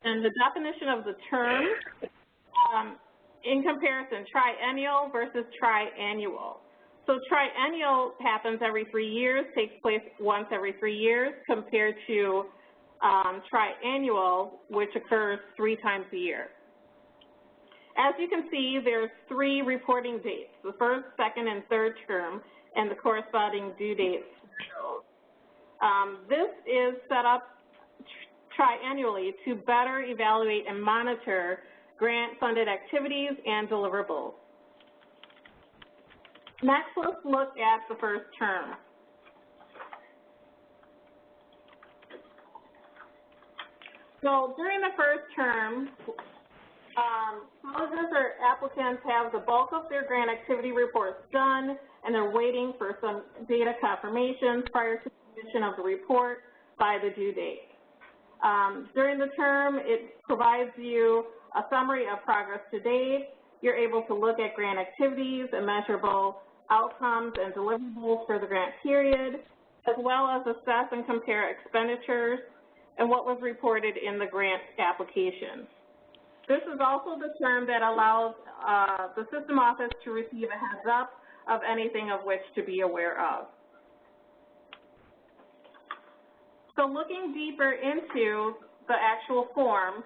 And the definition of the term, in comparison, triennial versus triannual. So triennial happens every 3 years, takes place once every 3 years, compared to triannual, which occurs 3 times a year. As you can see, there's 3 reporting dates, the first, second, and third term, and the corresponding due dates. This is set up triannually to better evaluate and monitor grant-funded activities and deliverables. Next, let's look at the first term. So during the first term, colleges or applicants have the bulk of their grant activity reports done, and they're waiting for some data confirmations prior to submission of the report by the due date. During the term, it provides you a summary of progress to date. You're able to look at grant activities and measurable outcomes and deliverables for the grant period, as well as assess and compare expenditures and what was reported in the grant application. This is also the term that allows the system office to receive a heads up of anything of which to be aware of. So looking deeper into the actual form,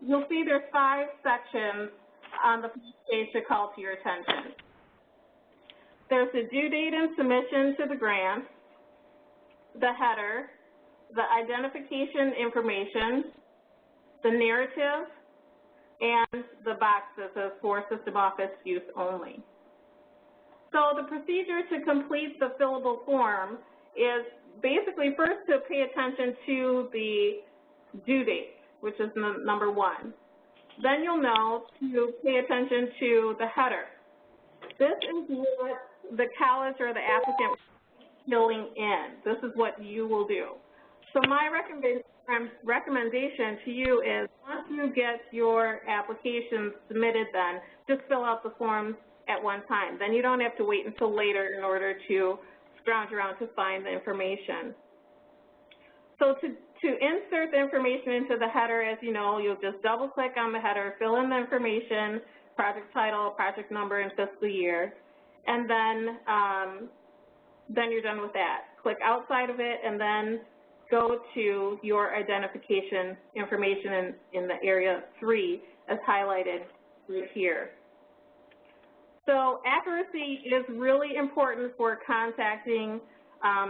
you'll see there's 5 sections on the first page to call to your attention. There's the due date and submission to the grant, the header, the identification information, the narrative, and the box that says for system office use only. So the procedure to complete the fillable form is basically first to pay attention to the due date, which is number 1. Then you'll know to pay attention to the header. This is what the college or the applicant is filling in. This is what you will do. So my recommendation to you is once you get your application submitted, then just fill out the forms at one time. Then you don't have to wait until later in order to scrounge around to find the information. So to insert the information into the header, as you know, you'll just double click on the header, fill in the information, project title, project number, and fiscal year, and then you're done with that. Click outside of it and then go to your identification information in the area 3 as highlighted right here. So accuracy is really important for contacting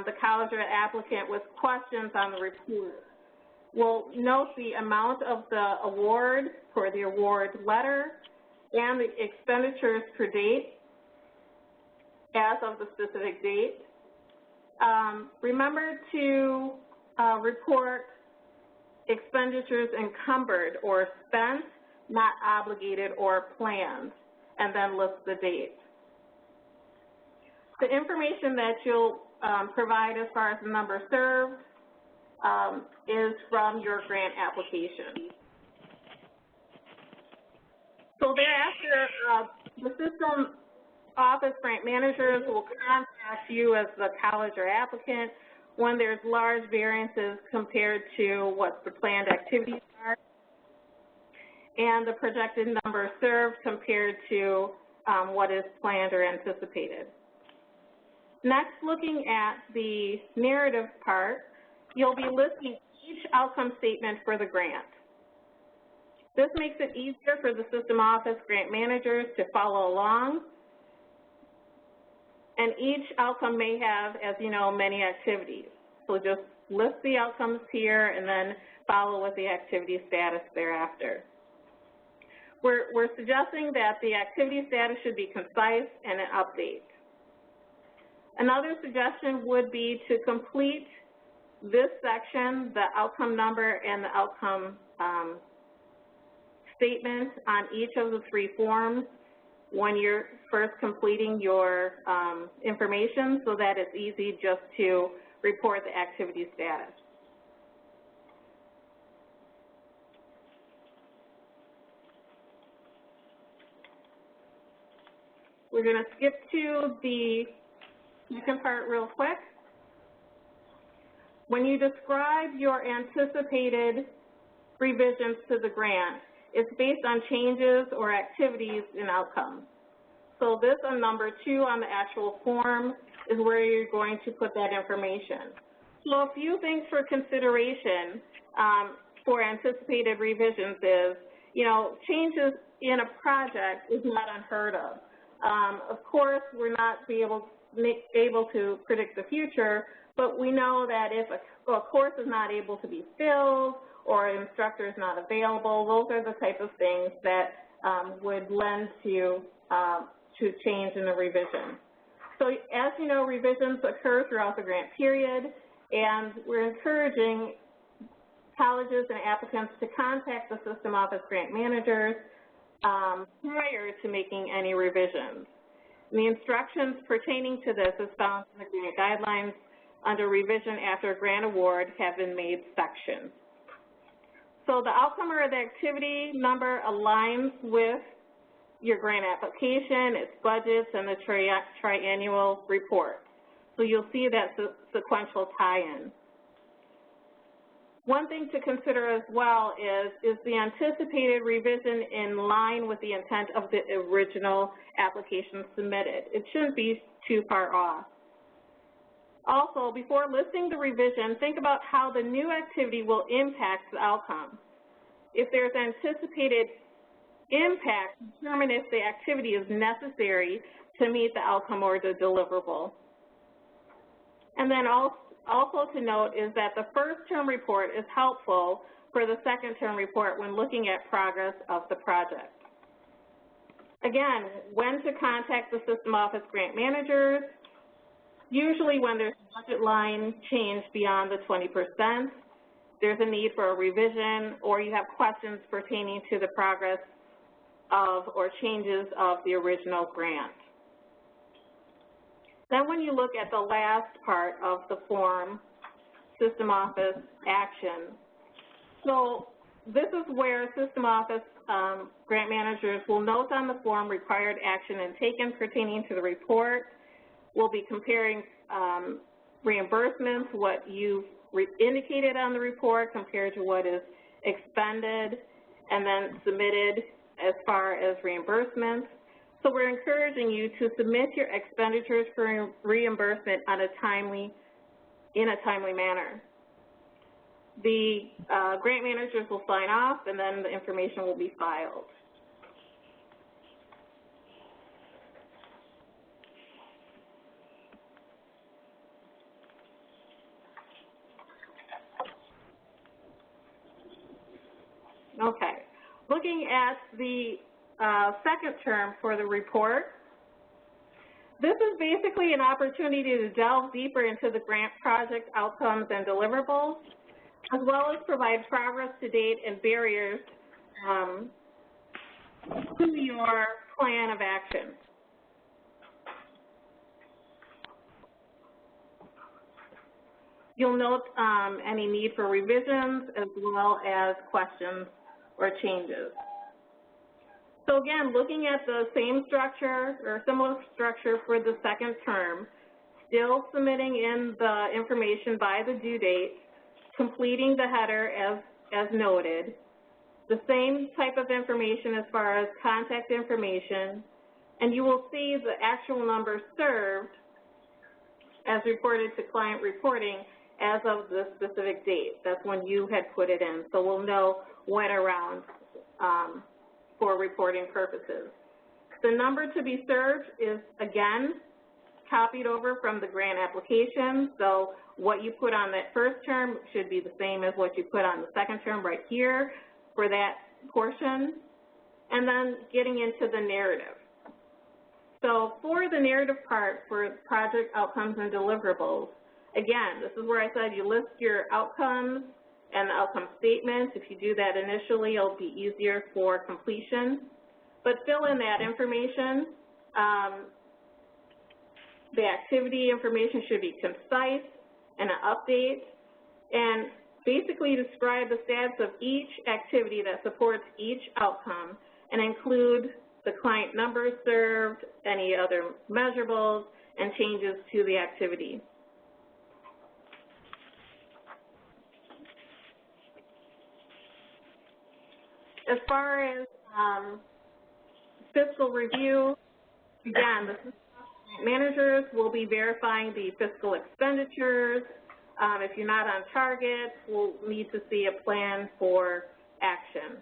the college or applicant with questions on the report. We'll note the amount of the award for the award letter and the expenditures per date as of the specific date. Remember to report expenditures encumbered or spent, not obligated or planned, and then list the date. The information that you'll provide as far as the number served is from your grant application. So thereafter, the system office grant managers will contact you as the college or applicant when there's large variances compared to what the planned activities are and the projected number served compared to what is planned or anticipated. Next, looking at the narrative part, you'll be listing each outcome statement for the grant. This makes it easier for the system office grant managers to follow along, and each outcome may have, as you know, many activities. So just list the outcomes here and then follow with the activity status thereafter. We're suggesting that the activity status should be concise and an update. Another suggestion would be to complete this section, the outcome number and the outcome statement on each of the 3 forms when you're first completing your information so that it's easy just to report the activity status. We're going to skip to the second part real quick. When you describe your anticipated revisions to the grant. It's based on changes or activities in outcomes. So this on number 2 on the actual form is where you're going to put that information. So a few things for consideration for anticipated revisions is, changes in a project is not unheard of. Of course, we're not able to predict the future, but we know that if a course is not able to be filled or an instructor is not available, those are the type of things that would lend to change in the revision. So as you know, revisions occur throughout the grant period, and we're encouraging colleges and applicants to contact the system office grant managers prior to making any revisions. And the instructions pertaining to this is found in the grant guidelines under revision after a grant award have been made section. So the outcome or the activity number aligns with your grant application, its budgets, and the triannual report. So you'll see that sequential tie-in. One thing to consider as well is the anticipated revision in line with the intent of the original application submitted. It shouldn't be too far off. Also, before listing the revision, think about how the new activity will impact the outcome. If there's anticipated impact, determine if the activity is necessary to meet the outcome or the deliverable. And then also to note is that the first term report is helpful for the second term report when looking at progress of the project. Again, when to contact the system office grant managers, usually when there's a budget line change beyond the 20%, there's a need for a revision, or you have questions pertaining to the progress of or changes of the original grant. Then when you look at the last part of the form, system office action, so this is where system office grant managers will note on the form required action and taken pertaining to the report. We'll be comparing reimbursements, what you've indicated on the report compared to what is expended and then submitted as far as reimbursements. So we're encouraging you to submit your expenditures for reimbursement in a timely manner. The grant managers will sign off, and then the information will be filed. Okay. Looking at the second term for the report, this is basically an opportunity to delve deeper into the grant project outcomes and deliverables, as well as provide progress to date and barriers to your plan of action. You'll note any need for revisions as well as questions or changes. So again, looking at the same structure or similar structure for the second term, still submitting in the information by the due date, completing the header as noted, the same type of information as far as contact information, and you will see the actual number served as reported to client reporting as of the specific date. That's when you had put it in, so we'll know when around for reporting purposes. The number to be served is, again, copied over from the grant application, so what you put on that first term should be the same as what you put on the second term right here for that portion, and then getting into the narrative. So for the narrative part for project outcomes and deliverables, again, this is where I said you list your outcomes and the outcome statements. If you do that initially, it'll be easier for completion. But fill in that information. The activity information should be concise and an update, and basically describe the status of each activity that supports each outcome and include the client numbers served, any other measurables, and changes to the activity. As far as fiscal review, again, the managers will be verifying the fiscal expenditures. If you're not on target, we'll need to see a plan for action.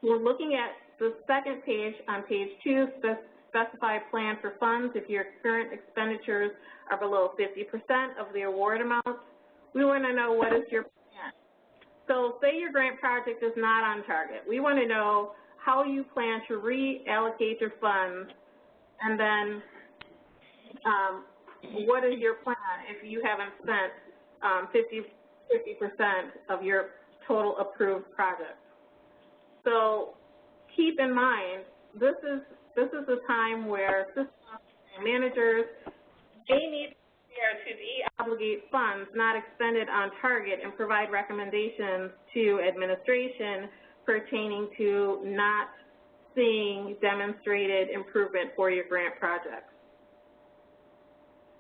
We're looking at the second page on page 2, specify plan for funds. If your current expenditures are below 50% of the award amount, we want to know what is your plan. So say your grant project is not on target. We want to know how you plan to reallocate your funds, and then what is your plan if you haven't spent 50% of your total approved project. So keep in mind, this is a time where system managers, they need to de-obligate funds not expended on target and provide recommendations to administration pertaining to not seeing demonstrated improvement for your grant projects.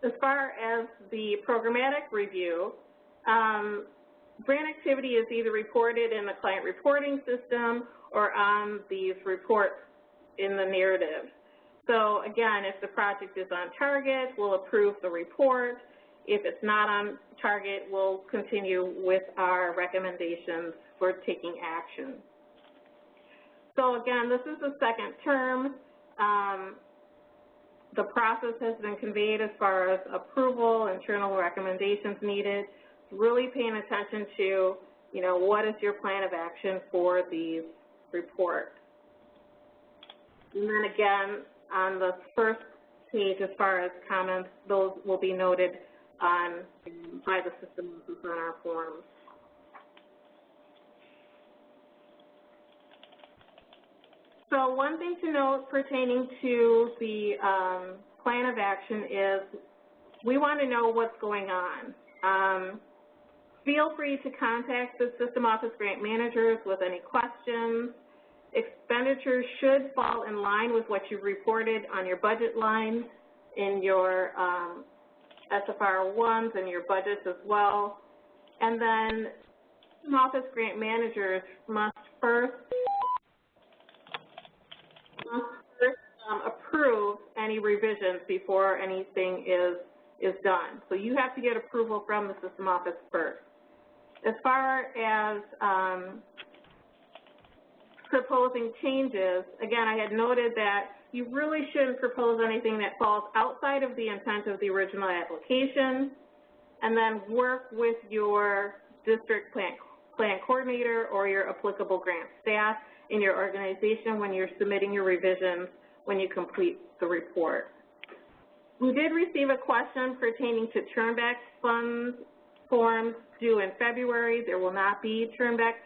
As far as the programmatic review, grant activity is either reported in the client reporting system or on these reports in the narrative. So again, if the project is on target, we'll approve the report. If it's not on target, we'll continue with our recommendations for taking action. So again, this is the second term. The process has been conveyed as far as approval, internal recommendations needed, really paying attention to, what is your plan of action for these reports. And then again, on the first page, as far as comments, those will be noted by the system on our forms. So one thing to note pertaining to the plan of action is we want to know what's going on. Feel free to contact the System Office Grant Managers with any questions. Expenditures should fall in line with what you've reported on your budget line in your SFR1s and your budgets as well. And then System Office Grant Managers must first approve any revisions before anything is done. So you have to get approval from the system office first. As far as proposing changes, again, I had noted that you really shouldn't propose anything that falls outside of the intent of the original application, and then work with your district plan coordinator or your applicable grant staff in your organization when you're submitting your revisions when you complete the report. We did receive a question pertaining to turnback funds forms due in February. There will not be turnbacks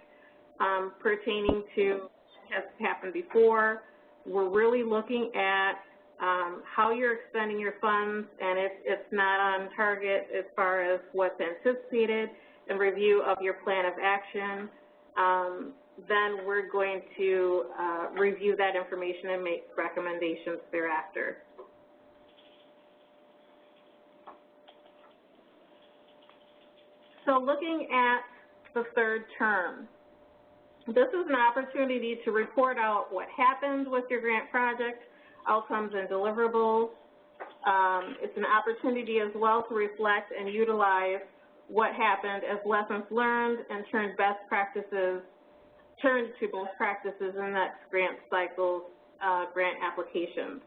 pertaining to has happened before. We're really looking at how you're expending your funds, and if it's not on target as far as what's anticipated, and review of your plan of action, then we're going to review that information and make recommendations thereafter. So looking at the third term, this is an opportunity to report out what happened with your grant project, outcomes and deliverables. It's an opportunity as well to reflect and utilize what happened as lessons learned and turn to best practices in next grant cycle's grant applications.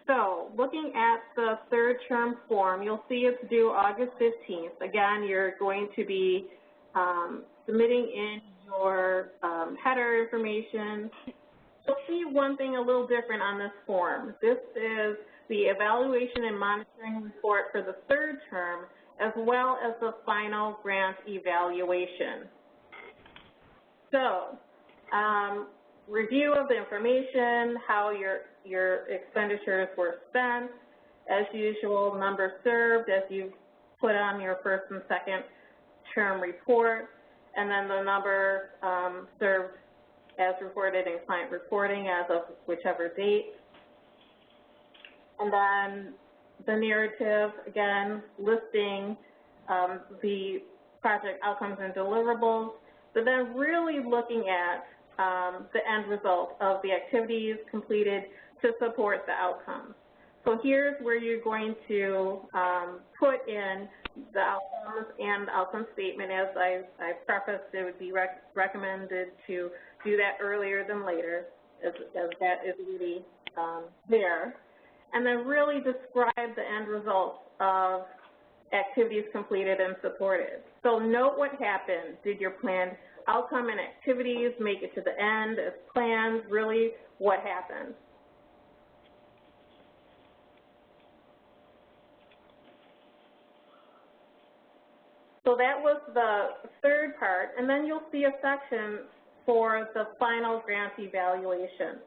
So looking at the third term form, you'll see it's due August 15th. Again, you're going to be submitting in your header information. You'll see one thing a little different on this form. This is the evaluation and monitoring report for the third term, as well as the final grant evaluation. So, review of the information, how your expenditures were spent, as usual, numbers served as you put on your first and second term report, and then the number served as reported in client reporting as of whichever date. And then the narrative, again, listing the project outcomes and deliverables, but then really looking at the end result of the activities completed to support the outcomes. So here's where you're going to put in the outcomes and the outcome statement. As I prefaced, it would be recommended to do that earlier than later, as that is really there. And then really describe the end results of activities completed and supported. So note what happened. Did your planned outcome and activities make it to the end as planned? Really, what happened? So that was the third part, and then you'll see a section for the final grant evaluation.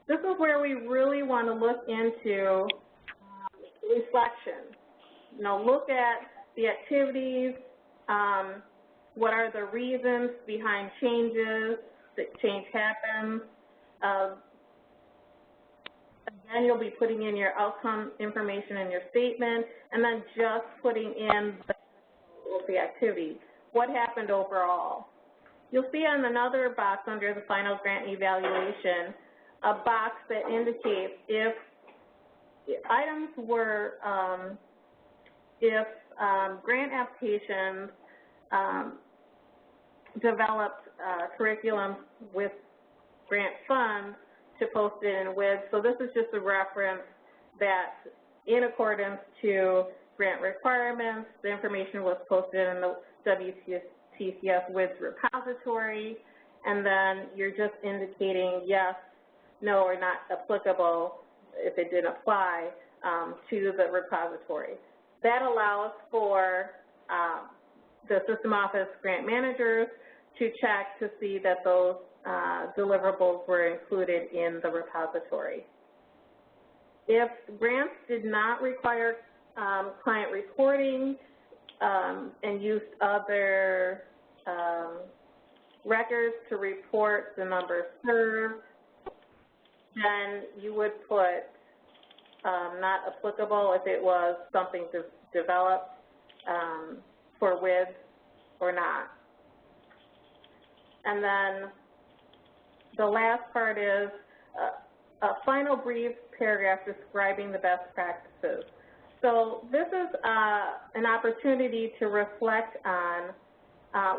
This is where we really want to look into reflection. You know, look at the activities, what are the reasons behind changes, that change happens. Again, you'll be putting in your outcome information in your statement, and then just putting in the activity. What happened overall? You'll see on another box under the final grant evaluation, a box that indicates if items were, if grant applications developed curriculum with grant funds to post it in WIDS. So this is just a reference that in accordance to grant requirements, the information was posted in the WTCS WIDS repository, and then you're just indicating yes, no, or not applicable if it didn't apply to the repository. That allows for the system office grant managers to check to see that those deliverables were included in the repository. If grants did not require client reporting and used other records to report the number served, then you would put not applicable if it was something developed for WIDS or not. And then the last part is a final brief paragraph describing the best practices. So this is an opportunity to reflect on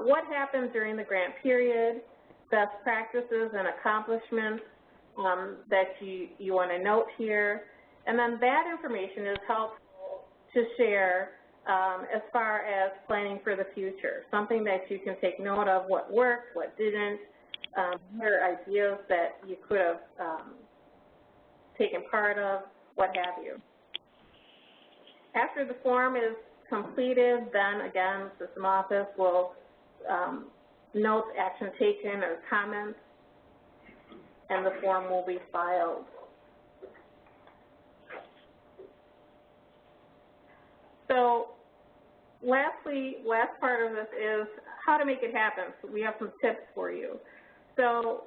what happened during the grant period, best practices and accomplishments that you want to note here. And then that information is helpful to share as far as planning for the future, something that you can take note of, what worked, what didn't, what are ideas that you could have taken part of, what have you. After the form is completed, then again, the system office will note action taken or comments, and the form will be filed. So lastly, last part of this is how to make it happen. So we have some tips for you. So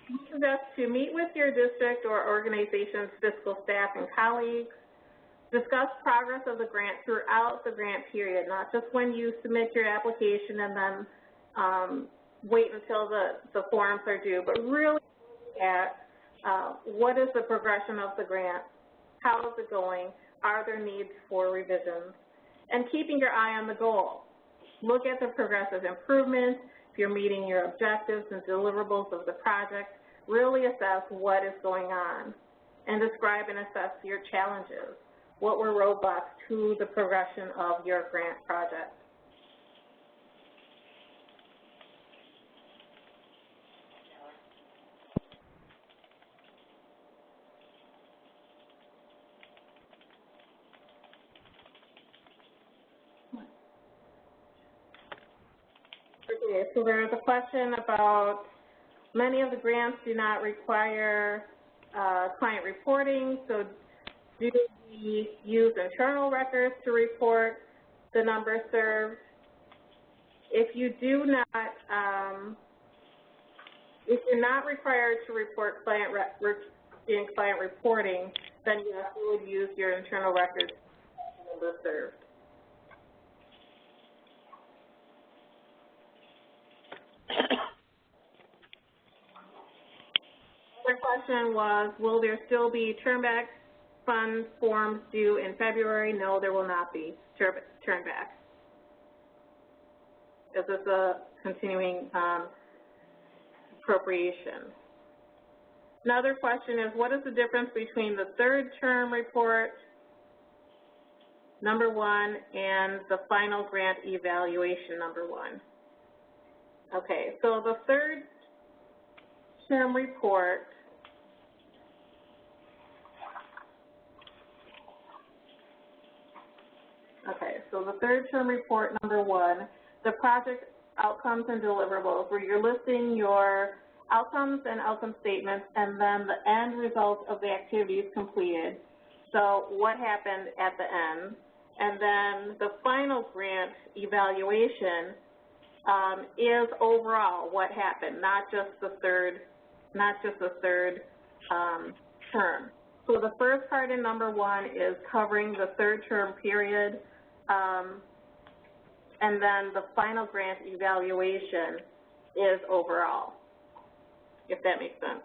we suggest to meet with your district or organization's fiscal staff and colleagues, discuss progress of the grant throughout the grant period, not just when you submit your application and then wait until the forms are due, but really look at what is the progression of the grant, how is it going, are there needs for revisions, and keeping your eye on the goal. Look at the progressive improvements, if you're meeting your objectives and deliverables of the project, really assess what is going on, and describe and assess your challenges. What were roadblocks to the progression of your grant project? Okay, so there's a question about many of the grants do not require client reporting, so do we use internal records to report the number served? If you do not, if you're not required to report client in client reporting, then yes, you would use your internal records number served. Another question was, will there still be turnback fund forms due in February? No, there will not be turnback. This is a continuing appropriation. Another question is, what is the difference between the third term report, number 1, and the final grant evaluation, number 1? Okay, so the third term report the third term report, number 1, the project outcomes and deliverables, where you're listing your outcomes and outcome statements and then the end results of the activities completed. So what happened at the end? And then the final grant evaluation is overall what happened, not just the third term. So the first part in number 1 is covering the third term period, and then the final grant evaluation is overall, if that makes sense.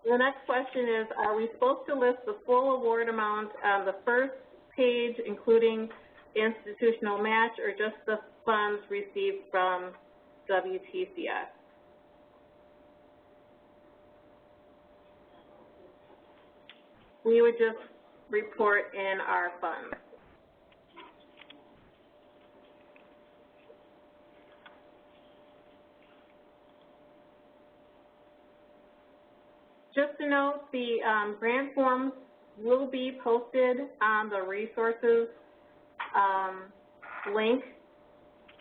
The next question is, are we supposed to list the full award amount on the first page, including institutional match, or just the funds received from WTCS? We would just report in our funds. Just to note, the grant forms will be posted on the resources link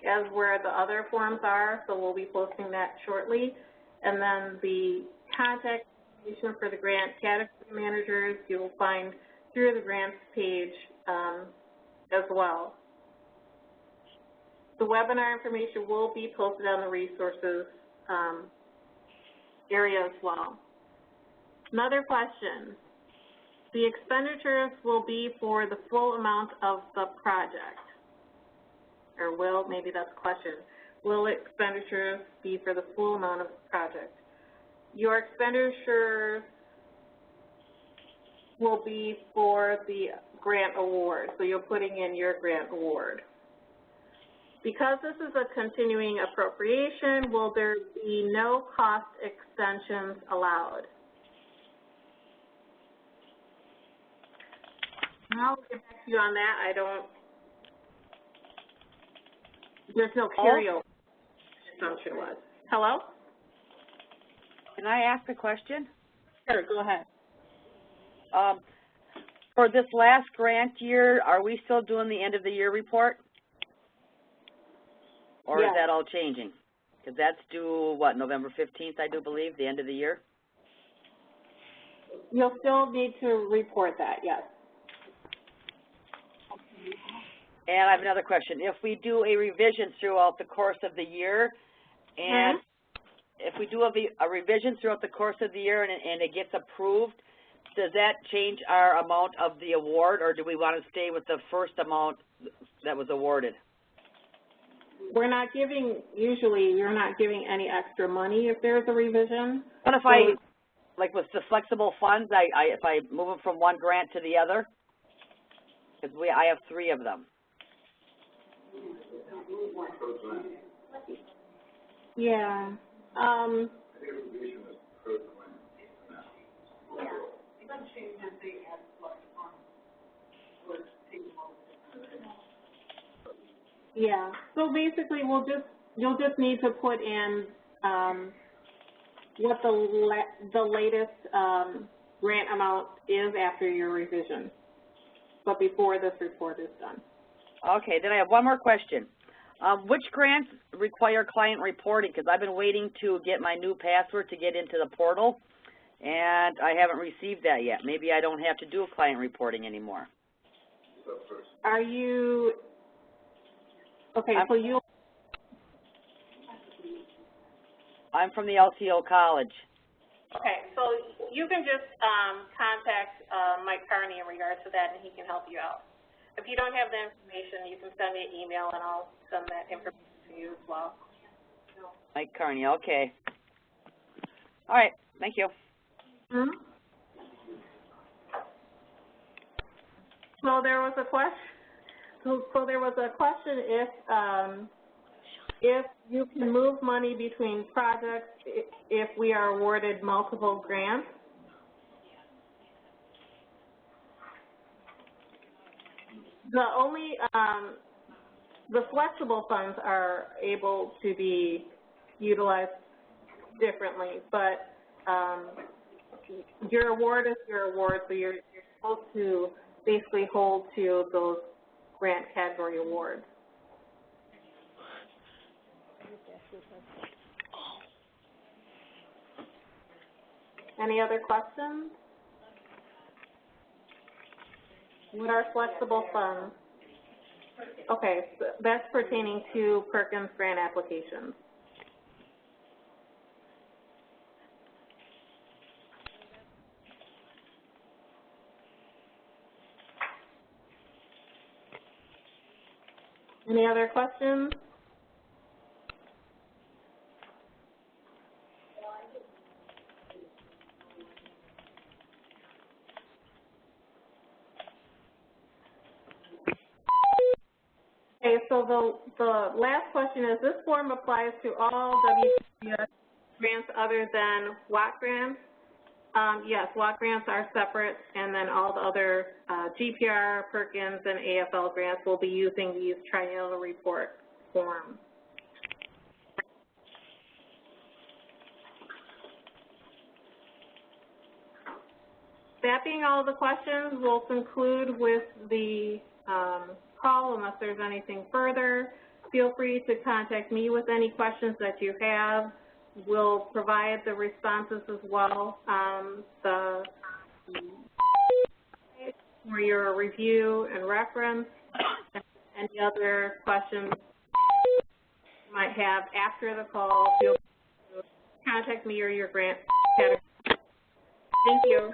as where the other forms are, so we'll be posting that shortly. And then the contact information for the grant category managers you'll find through the grants page as well. The webinar information will be posted on the resources area as well. Another question, the expenditures will be for the full amount of the project, or will, maybe that's a question, will expenditures be for the full amount of the project? Your expenditures will be for the grant award, so you're putting in your grant award. Because this is a continuing appropriation, will there be no cost extensions allowed? I'll get back to you on that. There's no carryover, assumption was. Hello? Can I ask a question? Sure, go ahead. For this last grant year, are we still doing the end of the year report? Or yes. Is that all changing? Because that's due, what, November 15th, I do believe, the end of the year? You'll still need to report that, yes. And I have another question. If we do a revision throughout the course of the year, and if we do a revision throughout the course of the year and it gets approved, does that change our amount of the award, or do we want to stay with the first amount that was awarded? We're not giving, usually you're not giving any extra money if there's a revision. What if like with the flexible funds, if I move them from one grant to the other? Because I have 3 of them. Yeah. Yeah. So basically, you'll just need to put in what the latest grant amount is after your revision, but before this report is done. Okay, then I have one more question. Which grants require client reporting? Because I've been waiting to get my new password to get into the portal, and I haven't received that yet. Maybe I don't have to do client reporting anymore. Are you, okay, so I'm from the LTO college. Okay, so you can just contact Mike Carney in regards to that, and he can help you out. If you don't have the information, you can send me an email, and I'll send that information to you as well. Mike Carney, okay. All right, thank you. Mm-hmm. So there was a question. So there was a question if you can move money between projects if we are awarded multiple grants. The only, the flexible funds are able to be utilized differently, but your award is your award, so you're supposed to basically hold to those grant category awards. Any other questions? What are flexible funds? Okay, so that's pertaining to Perkins grant applications. Any other questions? Okay, so the last question is, this form applies to all WTCS grants other than WAC grants? Yes, WAC grants are separate, and then all the other GPR, Perkins, and AFL grants will be using these triennial report forms. That being all the questions, we'll conclude with the call unless there's anything further. Feel free to contact me with any questions that you have. We'll provide the responses as well for your review and reference. And any other questions you might have after the call, feel free to contact me or your grant category. Thank you.